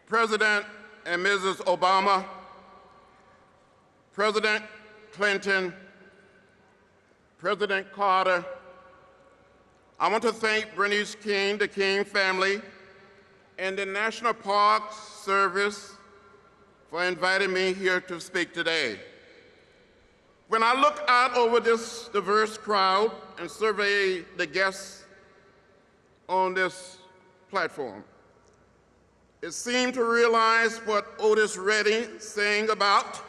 President and Mrs. Obama, President Clinton, President Carter, I want to thank Bernice King, the King family, and the National Park Service for inviting me here to speak today. When I look out over this diverse crowd and survey the guests on this platform, it seemed to realize what Otis Redding sang about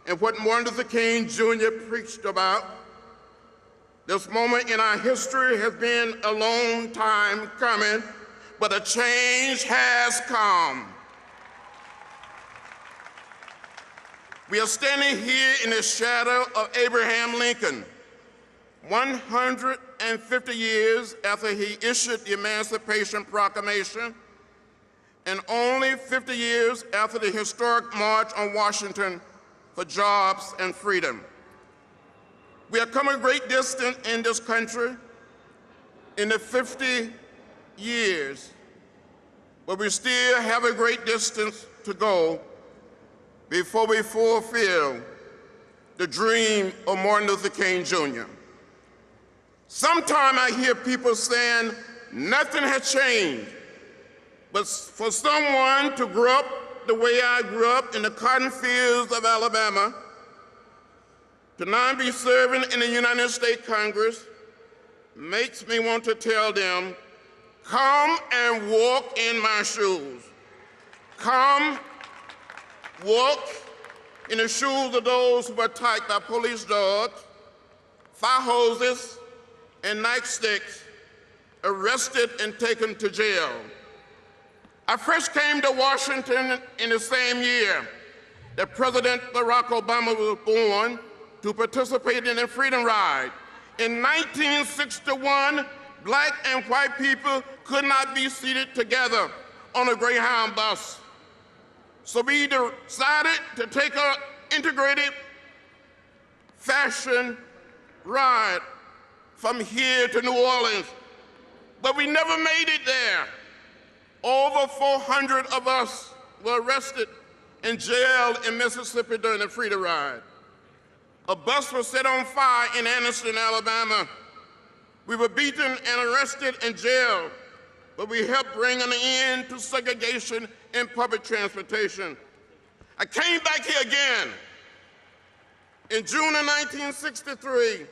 and what Martin Luther King Jr. preached about. This moment in our history has been a long time coming, but a change has come. We are standing here in the shadow of Abraham Lincoln, 150 years after he issued the Emancipation Proclamation, and only 50 years after the historic March on Washington for jobs and freedom. We have come a great distance in this country in the 50 years, but we still have a great distance to go before we fulfill the dream of Martin Luther King Jr. Sometimes I hear people saying nothing has changed, but for someone to grow up the way I grew up in the cotton fields of Alabama, to now be serving in the United States Congress, makes me want to tell them, come and walk in my shoes. Come, walk in the shoes of those who were attacked by police dogs, fire hoses, and nightsticks, arrested and taken to jail. I first came to Washington in the same year that President Barack Obama was born to participate in the Freedom Ride. In 1961, black and white people could not be seated together on a Greyhound bus. So we decided to take an integrated fashion ride from here to New Orleans, but we never made it there. Over 400 of us were arrested and jailed in Mississippi during the Freedom Ride. A bus was set on fire in Anniston, Alabama. We were beaten and arrested and jailed, but we helped bring an end to segregation in public transportation. I came back here again in June of 1963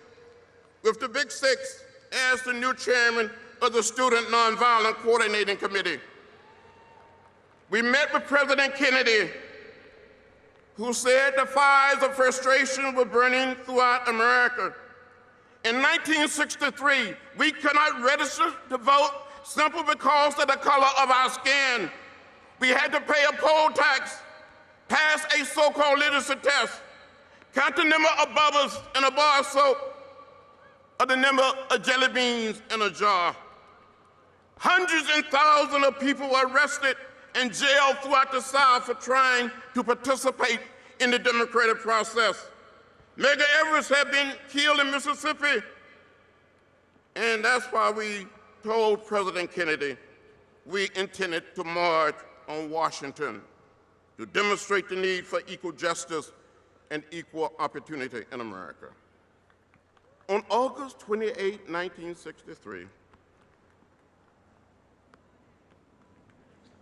with the Big Six as the new chairman of the Student Nonviolent Coordinating Committee. We met with President Kennedy, who said the fires of frustration were burning throughout America. In 1963, we could not register to vote simply because of the color of our skin. We had to pay a poll tax, pass a so-called literacy test, count the number of bubbles in a bar of soap, or the number of jelly beans in a jar. Hundreds and thousands of people were arrested and jailed throughout the South for trying to participate in the democratic process. Medgar Evers had been killed in Mississippi, and that's why we told President Kennedy we intended to march on Washington to demonstrate the need for equal justice and equal opportunity in America. On August 28, 1963,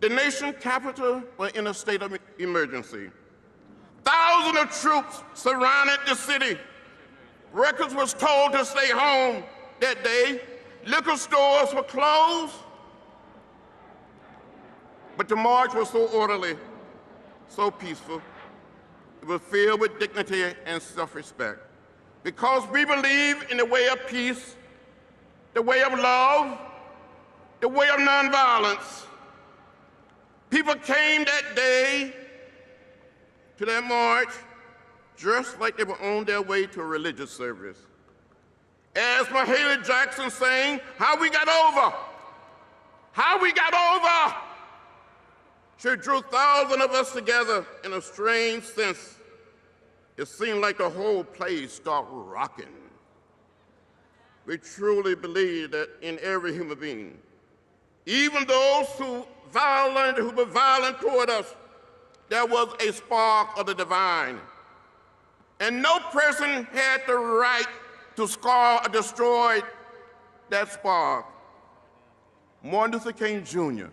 the nation's capital was in a state of emergency. Thousands of troops surrounded the city. Workers was told to stay home that day. Liquor stores were closed. But the march was so orderly, so peaceful. It was filled with dignity and self-respect. Because we believe in the way of peace, the way of love, the way of nonviolence. People came that day to that march dressed like they were on their way to a religious service. As Mahalia Jackson sang, how we got over, how we got over. She drew thousands of us together in a strange sense. It seemed like the whole place started rocking. We truly believe that in every human being, Even those who were violent toward us, there was a spark of the divine. And no person had the right to scar or destroy that spark. Martin Luther King Jr.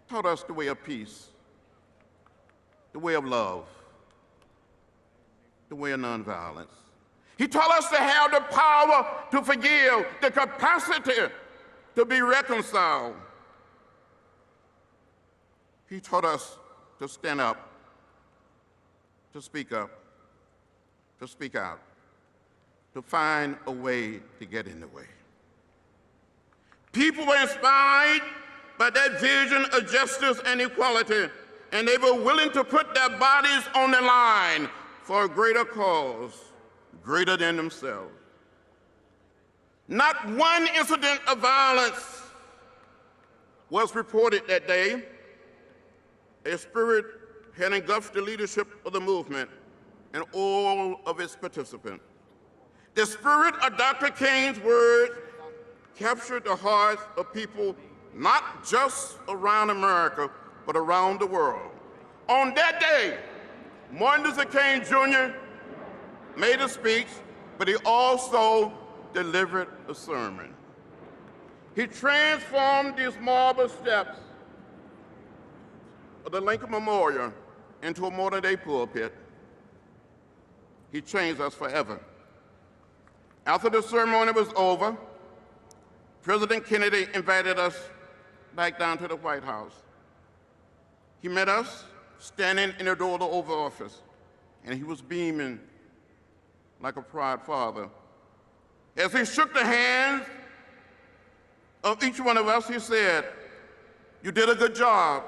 taught us the way of peace, the way of love, the way of nonviolence. He taught us to have the power to forgive, the capacity to be reconciled. He taught us to stand up, to speak out, to find a way to get in the way. People were inspired by that vision of justice and equality, and they were willing to put their bodies on the line for a greater cause, greater than themselves. Not one incident of violence was reported that day. A spirit had engulfed the leadership of the movement and all of its participants. The spirit of Dr. King's words captured the hearts of people not just around America, but around the world. On that day, Martin Luther King Jr. made a speech, but he also delivered a sermon. He transformed these marble steps of the Lincoln Memorial into a modern-day pulpit. He changed us forever. After the ceremony was over, President Kennedy invited us back down to the White House. He met us standing in the door of the Oval Office, and he was beaming like a proud father. As he shook the hands of each one of us, he said, "You did a good job.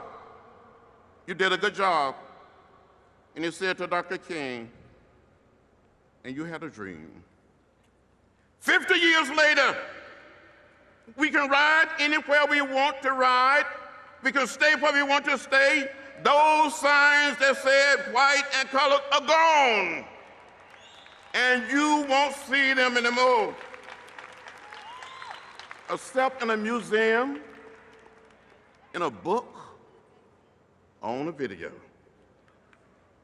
You did a good job." And he said to Dr. King, "And you had a dream." 50 years later, we can ride anywhere we want to ride. We can stay where we want to stay. Those signs that said white and colored are gone, and you won't see them anymore. Except in a museum, in a book, on a video.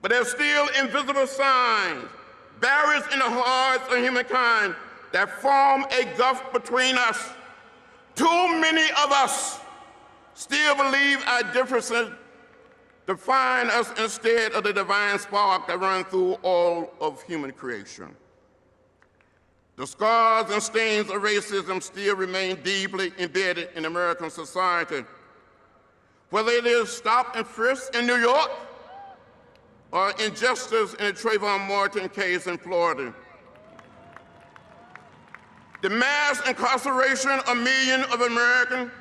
But there's still invisible signs, barriers in the hearts of humankind that form a gulf between us. Too many of us still believe our differences define us instead of the divine spark that runs through all of human creation. The scars and stains of racism still remain deeply embedded in American society. Whether it is stop and frisk in New York or injustice in the Trayvon Martin case in Florida. The mass incarceration of millions of Americans,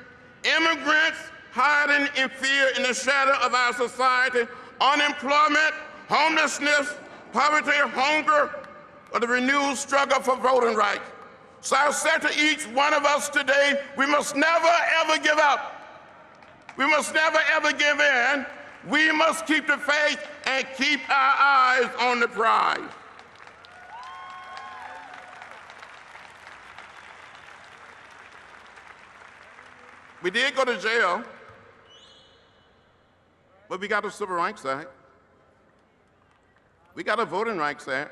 immigrants hiding in fear in the shadow of our society, unemployment, homelessness, poverty, hunger, or the renewed struggle for voting rights. So I said to each one of us today, we must never, ever give up. We must never, ever give in. We must keep the faith and keep our eyes on the prize. We did go to jail, but we got a Civil Rights Act. We got a Voting Rights Act.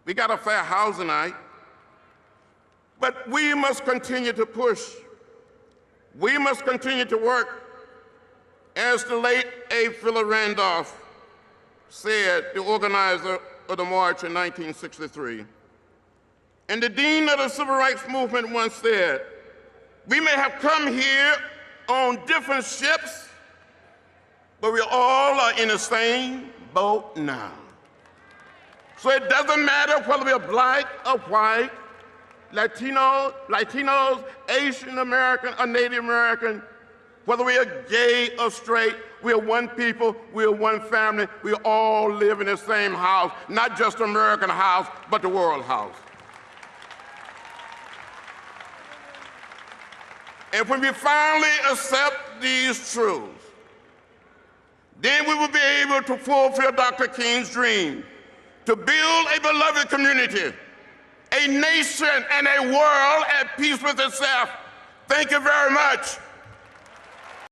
We got a Fair Housing Act. But we must continue to push. We must continue to work. As the late A. Philip Randolph said, the organizer of the march in 1963. And the dean of the Civil Rights Movement once said, "We may have come here on different ships, but we all are in the same boat now." So it doesn't matter whether we're black or white, Latinos, Asian American, or Native American, whether we are gay or straight, we are one people, we are one family, we all live in the same house, not just the American house, but the world house. And when we finally accept these truths, then we will be able to fulfill Dr. King's dream, to build a beloved community, a nation and a world at peace with itself, Thank you very much.